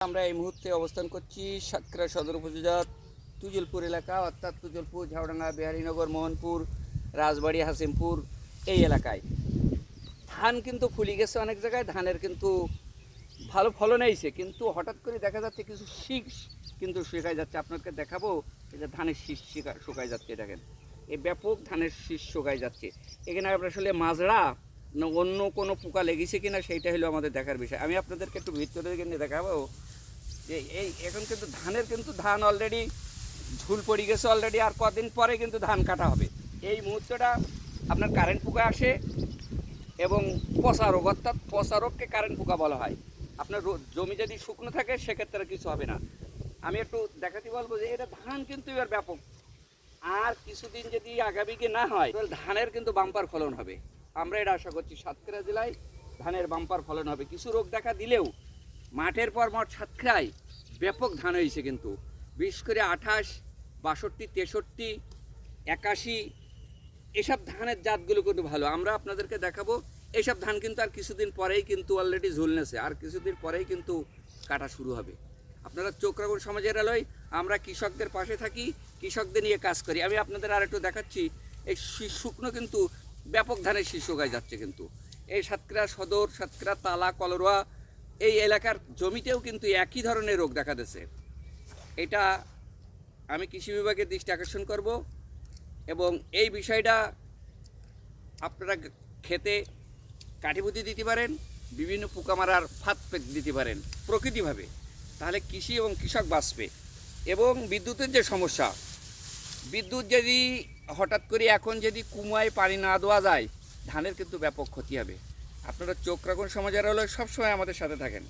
আমরা এই মুহূর্তে অবস্থান করছি সাতক্ষীরা সদর উপজেলার তুজলপুর এলাকা, অর্থাৎ তুজলপুর, ঝাউডাঙ্গা, বিহারীনগর, মোহনপুর, রাজবাড়ি, হাসিমপুর এই এলাকায় ধান কিন্তু ফুলি গেছে। অনেক জায়গায় ধানের কিন্তু ভালো ফলন হয়েছে, কিন্তু হঠাৎ করে দেখা যাচ্ছে কিছু শীষ কিন্তু শুকায় যাচ্ছে। আপনাকে দেখাবো এই যে ধানের শীষ শুকায় যাচ্ছে, দেখেন এই ব্যাপক ধানের শীষ শুকায় যাচ্ছে। এখানে আসলে মাজরা না অন্য কোনো পোকা লেগেছে কিনা সেইটা হলো আমাদের দেখার বিষয়। আমি আপনাদেরকে একটু ভিতরে নিয়ে দেখাবো যে এখন কিন্তু ধান অলরেডি ঝুল পড়ে গেছে অলরেডি, আর কদিন পরে কিন্তু ধান কাটা হবে। এই মুহূর্তটা আপনার কারেন্ট পোকা আসে এবং পচা রোগ, অর্থাৎ পচা রোগকে কারেন্ট পোকা বলা হয়। আপনার জমি যদি শুকনো থাকে সেক্ষেত্রে কিছু হবে না। আমি একটু দেখাতে বলবো যে এটা ধান কিন্তু এবার ব্যাপক, আর কিছুদিন যদি আগামীকে না হয় তাহলে ধানের কিন্তু বাম্পার ফলন হবে। আমরা এটা আশা করছি সাতক্ষীরা জেলায় ধানের বাম্পার ফলন হবে। কিছু রোগ দেখা দিলেও মাঠের পর মাঠ সাতক্ষীরায় ব্যাপক ধান হয়েছে কিন্তু, বিশেষ করে 28, 62, 63, 81 এসব ধানের জাতগুলো কিন্তু ভালো। আমরা আপনাদেরকে দেখাবো এইসব ধান কিন্তু আর কিছুদিন পরেই কিন্তু অলরেডি ঝুলনেছে, আর কিছুদিন পরেই কিন্তু কাটা শুরু হবে। আপনারা চোখ রাখুন সমাজের আলোয়। আমরা কৃষকদের পাশে থাকি, কৃষকদের নিয়ে কাজ করি। আমি আপনাদের আর একটু দেখাচ্ছি, এই শুকনো কিন্তু ব্যাপক ধানের শীষ শুকায় যাচ্ছে কিন্তু। এই সাতক্ষীরা সদর, সাতক্ষীরা তালা, কলরোয়া এই এলাকার জমিতেও কিন্তু একই ধরনের রোগ দেখা দিচ্ছে। এটা আমি কৃষি বিভাগের দৃষ্টি আকর্ষণ করব, এবং এই বিষয়টা আপনারা খেতে কাঠিপুঁতি দিতে পারেন, বিভিন্ন পোকামারার ফাঁদ দিতে পারেন প্রকৃতিভাবে, তাহলে কৃষি এবং কৃষক বাঁচবে। এবং বিদ্যুতের যে সমস্যা, বিদ্যুৎ যদি হঠাৎ করে এখন যদি কুয়ায় পানি না দেওয়া যায় ধানের কিন্তু ব্যাপক ক্ষতি হবে। আপনারা চোখ রাখুন সমাজের আলোয়, সবসময় আমাদের সাথে থাকেন।